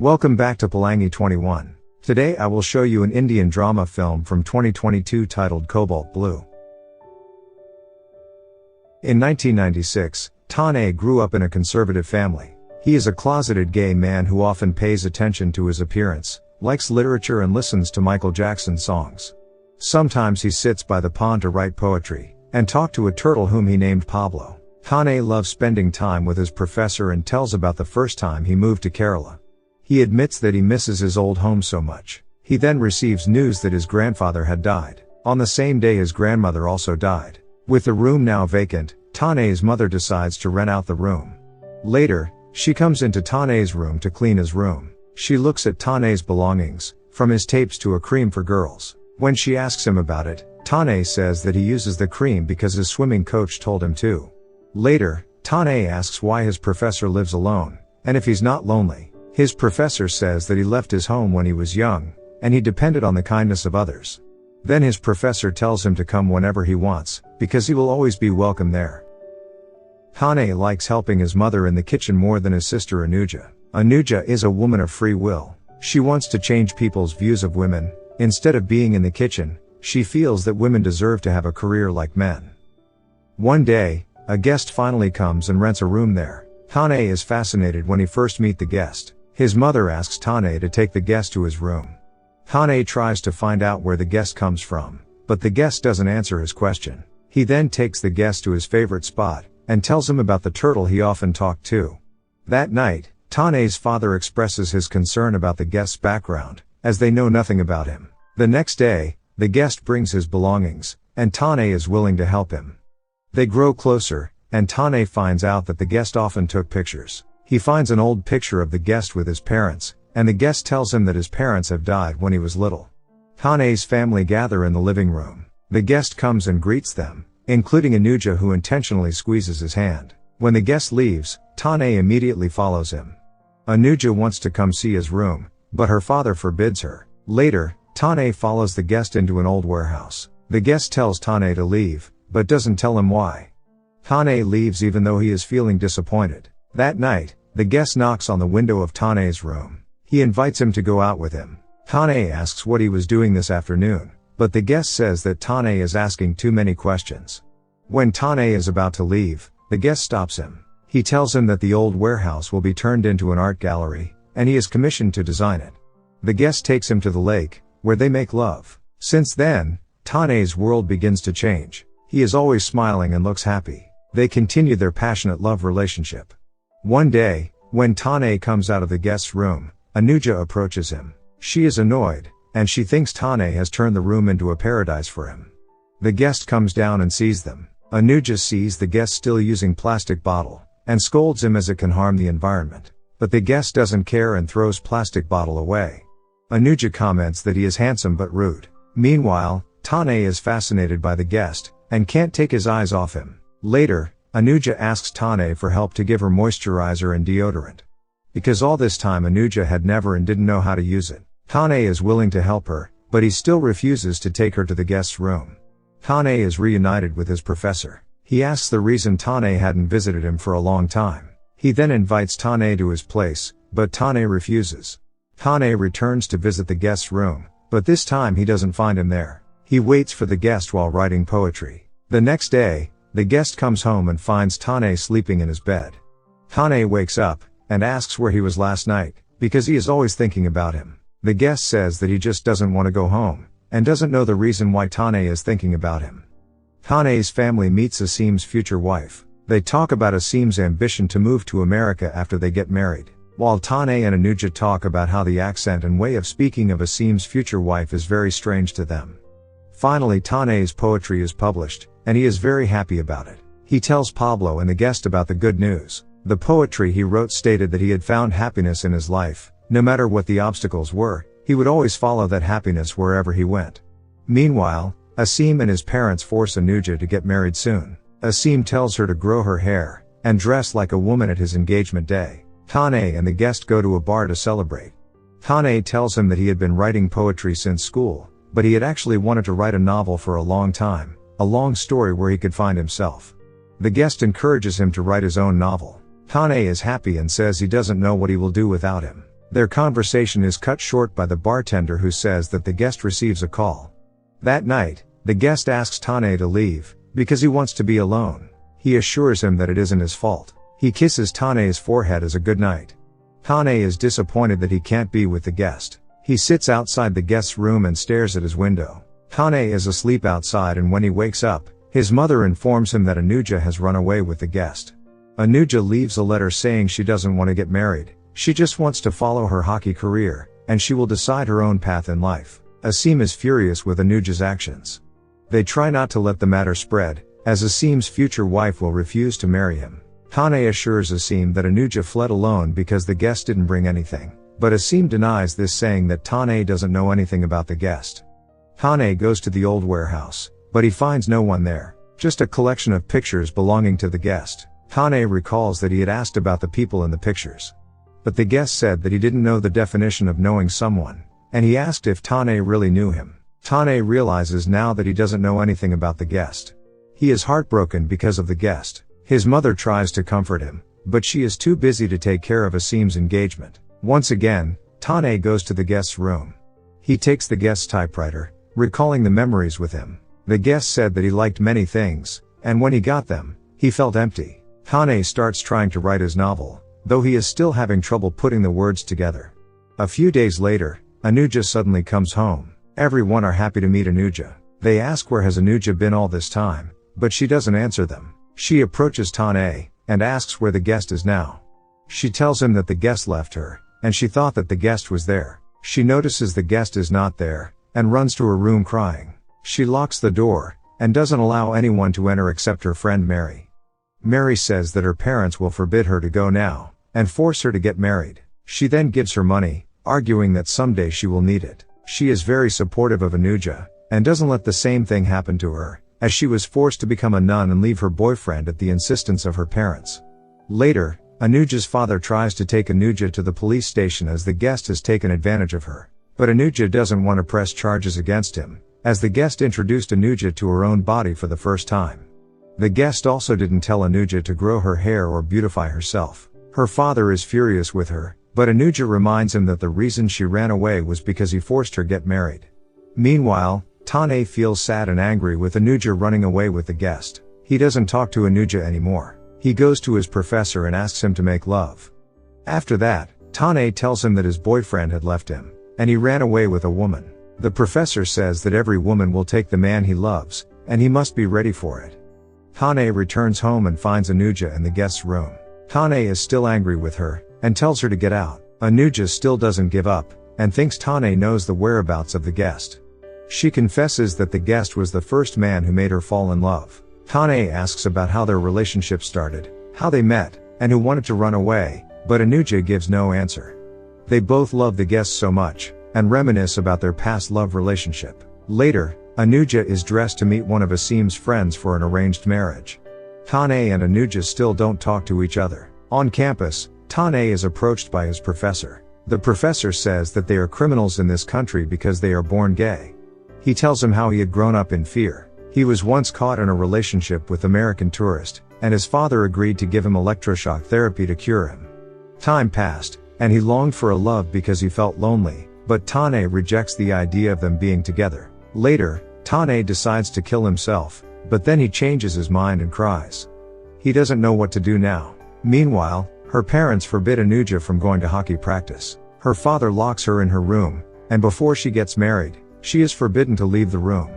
Welcome back to Pelangi 21. Today I will show you an Indian drama film from 2022 titled Cobalt Blue. In 1996, Tanay grew up in a conservative family. He is a closeted gay man who often pays attention to his appearance, likes literature and listens to Michael Jackson songs. Sometimes he sits by the pond to write poetry, and talk to a turtle whom he named Pablo. Tanay loves spending time with his professor and tells about the first time he moved to Kerala. He admits that he misses his old home so much. He then receives news that his grandfather had died. On the same day his grandmother also died. With the room now vacant, Tanay's mother decides to rent out the room. Later, she comes into Tanay's room to clean his room. She looks at Tanay's belongings, from his tapes to a cream for girls. When she asks him about it, Tanay says that he uses the cream because his swimming coach told him to. Later, Tanay asks why his professor lives alone, and if he's not lonely. His professor says that he left his home when he was young, and he depended on the kindness of others. Then his professor tells him to come whenever he wants, because he will always be welcome there. Tanay likes helping his mother in the kitchen more than his sister Anuja. Anuja is a woman of free will. She wants to change people's views of women. Instead of being in the kitchen, she feels that women deserve to have a career like men. One day, a guest finally comes and rents a room there. Tanay is fascinated when he first meets the guest. His mother asks Tanay to take the guest to his room. Tanay tries to find out where the guest comes from, but the guest doesn't answer his question. He then takes the guest to his favorite spot, and tells him about the turtle he often talked to. That night, Tanay's father expresses his concern about the guest's background, as they know nothing about him. The next day, the guest brings his belongings, and Tanay is willing to help him. They grow closer, and Tanay finds out that the guest often took pictures. He finds an old picture of the guest with his parents, and the guest tells him that his parents have died when he was little. Tanay's family gather in the living room. The guest comes and greets them, including Anuja, who intentionally squeezes his hand. When the guest leaves, Tanay immediately follows him. Anuja wants to come see his room, but her father forbids her. Later, Tanay follows the guest into an old warehouse. The guest tells Tanay to leave, but doesn't tell him why. Tanay leaves even though he is feeling disappointed. That night, the guest knocks on the window of Tanay's room. He invites him to go out with him. Tanay asks what he was doing this afternoon, but the guest says that Tanay is asking too many questions. When Tanay is about to leave, the guest stops him. He tells him that the old warehouse will be turned into an art gallery, and he is commissioned to design it. The guest takes him to the lake, where they make love. Since then, Tanay's world begins to change. He is always smiling and looks happy. They continue their passionate love relationship. One day, when Tanay comes out of the guest's room, Anuja approaches him. She is annoyed, and she thinks Tanay has turned the room into a paradise for him. The guest comes down and sees them. Anuja sees the guest still using plastic bottle, and scolds him as it can harm the environment. But the guest doesn't care and throws plastic bottle away. Anuja comments that he is handsome but rude. Meanwhile, Tanay is fascinated by the guest, and can't take his eyes off him. Later, Anuja asks Tanay for help to give her moisturizer and deodorant. Because all this time Anuja had never and didn't know how to use it. Tanay is willing to help her, but he still refuses to take her to the guest's room. Tanay is reunited with his professor. He asks the reason Tanay hadn't visited him for a long time. He then invites Tanay to his place, but Tanay refuses. Tanay returns to visit the guest's room, but this time he doesn't find him there. He waits for the guest while writing poetry. The next day, the guest comes home and finds Tanay sleeping in his bed. Tanay wakes up, and asks where he was last night, because he is always thinking about him. The guest says that he just doesn't want to go home, and doesn't know the reason why Tanay is thinking about him. Tanay's family meets Asim's future wife. They talk about Asim's ambition to move to America after they get married, while Tanay and Anuja talk about how the accent and way of speaking of Asim's future wife is very strange to them. Finally, Tanay's poetry is published, and he is very happy about it. He tells Pablo and the guest about the good news. The poetry he wrote stated that he had found happiness in his life. No matter what the obstacles were, he would always follow that happiness wherever he went. Meanwhile, Asim and his parents force Anuja to get married soon. Asim tells her to grow her hair, and dress like a woman at his engagement day. Tanay and the guest go to a bar to celebrate. Tanay tells him that he had been writing poetry since school, but he had actually wanted to write a novel for a long time, a long story where he could find himself. The guest encourages him to write his own novel. Tanay is happy and says he doesn't know what he will do without him. Their conversation is cut short by the bartender who says that the guest receives a call. That night, the guest asks Tane to leave, because he wants to be alone. He assures him that it isn't his fault. He kisses Tane's forehead as a goodnight. Tane is disappointed that he can't be with the guest. He sits outside the guest's room and stares at his window. Tane is asleep outside, and when he wakes up, his mother informs him that Anuja has run away with the guest. Anuja leaves a letter saying she doesn't want to get married. She just wants to follow her hockey career, and she will decide her own path in life. Asim is furious with Anuja's actions. They try not to let the matter spread, as Asim's future wife will refuse to marry him. Tane assures Asim that Anuja fled alone because the guest didn't bring anything, but Asim denies this, saying that Tane doesn't know anything about the guest. Tane goes to the old warehouse, but he finds no one there, just a collection of pictures belonging to the guest. Tane recalls that he had asked about the people in the pictures. But the guest said that he didn't know the definition of knowing someone, and he asked if Tane really knew him. Tane realizes now that he doesn't know anything about the guest. He is heartbroken because of the guest. His mother tries to comfort him, but she is too busy to take care of Asim's engagement. Once again, Tane goes to the guest's room. He takes the guest's typewriter, recalling the memories with him. The guest said that he liked many things, and when he got them, he felt empty. Tane starts trying to write his novel, though he is still having trouble putting the words together. A few days later, Anuja suddenly comes home. Everyone are happy to meet Anuja. They ask where has Anuja been all this time, but she doesn't answer them. She approaches Tane, and asks where the guest is now. She tells him that the guest left her, and she thought that the guest was there. She notices the guest is not there, and runs to her room crying. She locks the door, and doesn't allow anyone to enter except her friend Mary. Mary says that her parents will forbid her to go now, and force her to get married. She then gives her money, arguing that someday she will need it. She is very supportive of Anuja, and doesn't let the same thing happen to her, as she was forced to become a nun and leave her boyfriend at the insistence of her parents. Later, Anuja's father tries to take Anuja to the police station as the guest has taken advantage of her. But Anuja doesn't want to press charges against him, as the guest introduced Anuja to her own body for the first time. The guest also didn't tell Anuja to grow her hair or beautify herself. Her father is furious with her, but Anuja reminds him that the reason she ran away was because he forced her to get married. Meanwhile, Tane feels sad and angry with Anuja running away with the guest. He doesn't talk to Anuja anymore. He goes to his professor and asks him to make love. After that, Tane tells him that his boyfriend had left him, and he ran away with a woman. The professor says that every woman will take the man he loves, and he must be ready for it. Tane returns home and finds Anuja in the guest's room. Tane is still angry with her, and tells her to get out. Anuja still doesn't give up, and thinks Tane knows the whereabouts of the guest. She confesses that the guest was the first man who made her fall in love. Tane asks about how their relationship started, how they met, and who wanted to run away, but Anuja gives no answer. They both love the guest so much, and reminisce about their past love relationship. Later, Anuja is dressed to meet one of Asim's friends for an arranged marriage. Tane and Anuja still don't talk to each other. On campus, Tane is approached by his professor. The professor says that they are criminals in this country because they are born gay. He tells him how he had grown up in fear. He was once caught in a relationship with an American tourist, and his father agreed to give him electroshock therapy to cure him. Time passed, and he longed for a love because he felt lonely, but Tane rejects the idea of them being together. Later, Tane decides to kill himself, but then he changes his mind and cries. He doesn't know what to do now. Meanwhile, her parents forbid Anuja from going to hockey practice. Her father locks her in her room, and before she gets married, she is forbidden to leave the room.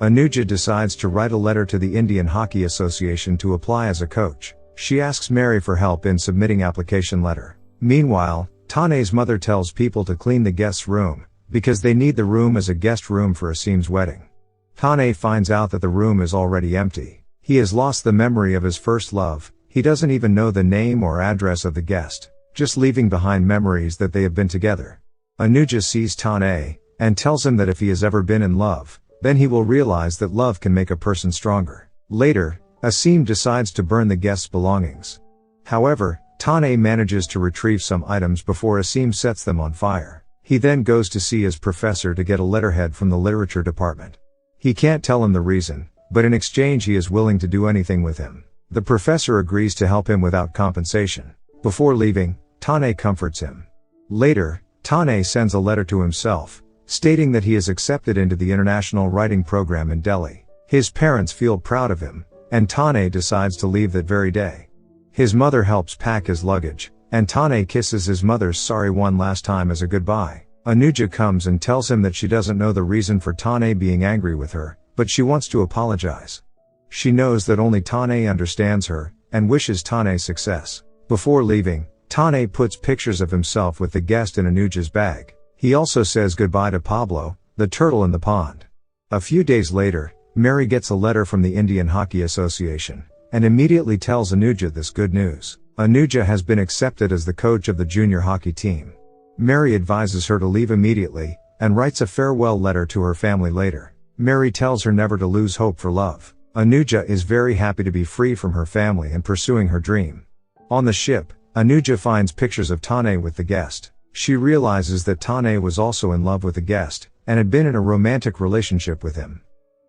Anuja decides to write a letter to the Indian Hockey Association to apply as a coach. She asks Mary for help in submitting application letter. Meanwhile, Tane's mother tells people to clean the guest's room, because they need the room as a guest room for Asim's wedding. Tane finds out that the room is already empty. He has lost the memory of his first love. He doesn't even know the name or address of the guest, just leaving behind memories that they have been together. Anuja sees Tane, and tells him that if he has ever been in love, then he will realize that love can make a person stronger. Later, Asim decides to burn the guest's belongings. However, Tane manages to retrieve some items before Asim sets them on fire. He then goes to see his professor to get a letterhead from the literature department. He can't tell him the reason, but in exchange he is willing to do anything with him. The professor agrees to help him without compensation. Before leaving, Tane comforts him. Later, Tane sends a letter to himself, stating that he is accepted into the international writing program in Delhi. His parents feel proud of him, and Tane decides to leave that very day. His mother helps pack his luggage, and Tane kisses his mother's sorry one last time as a goodbye. Anuja comes and tells him that she doesn't know the reason for Tane being angry with her, but she wants to apologize. She knows that only Tane understands her, and wishes Tane success. Before leaving, Tane puts pictures of himself with the guest in Anuja's bag. He also says goodbye to Pablo, the turtle in the pond. A few days later, Mary gets a letter from the Indian Hockey Association, and immediately tells Anuja this good news. Anuja has been accepted as the coach of the junior hockey team. Mary advises her to leave immediately, and writes a farewell letter to her family later. Mary tells her never to lose hope for love. Anuja is very happy to be free from her family and pursuing her dream. On the ship, Anuja finds pictures of Tane with the guest. She realizes that Tane was also in love with the guest, and had been in a romantic relationship with him.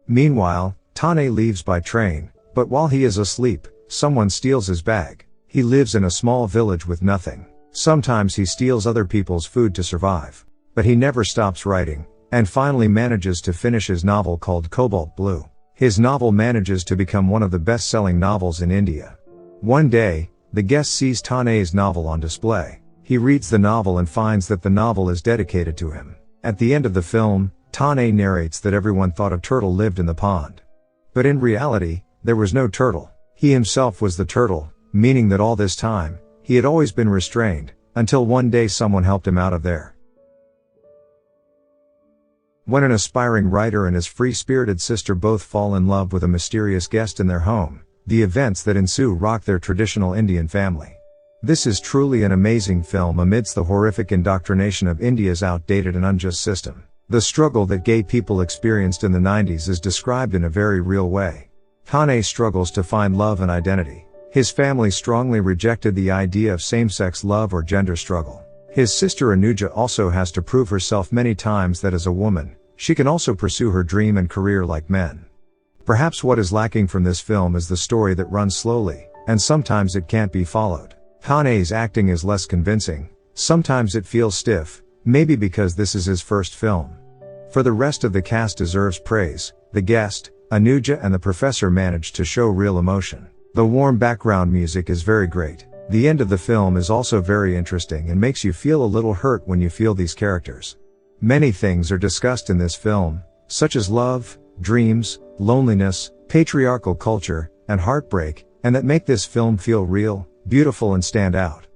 Meanwhile, Tane leaves by train, but while he is asleep, someone steals his bag. He lives in a small village with nothing. Sometimes he steals other people's food to survive. But he never stops writing, and finally manages to finish his novel called Cobalt Blue. His novel manages to become one of the best-selling novels in India. One day, the guest sees Tane's novel on display. He reads the novel and finds that the novel is dedicated to him. At the end of the film, Tane narrates that everyone thought a turtle lived in the pond. But in reality, there was no turtle. He himself was the turtle, meaning that all this time, he had always been restrained, until one day someone helped him out of there. When an aspiring writer and his free-spirited sister both fall in love with a mysterious guest in their home, the events that ensue rock their traditional Indian family. This is truly an amazing film amidst the horrific indoctrination of India's outdated and unjust system. The struggle that gay people experienced in the 90s is described in a very real way. Tane struggles to find love and identity. His family strongly rejected the idea of same-sex love or gender struggle. His sister Anuja also has to prove herself many times that as a woman, she can also pursue her dream and career like men. Perhaps what is lacking from this film is the story that runs slowly, and sometimes it can't be followed. Tane's acting is less convincing, sometimes it feels stiff, maybe because this is his first film. For the rest of the cast deserves praise. The guest, Anuja and the professor managed to show real emotion. The warm background music is very great. The end of the film is also very interesting and makes you feel a little hurt when you feel these characters. Many things are discussed in this film, such as love, dreams, loneliness, patriarchal culture, and heartbreak, and that make this film feel real, beautiful and stand out.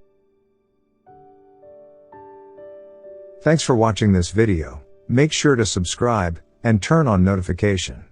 Thanks for watching this video. Make sure to subscribe, and turn on notification.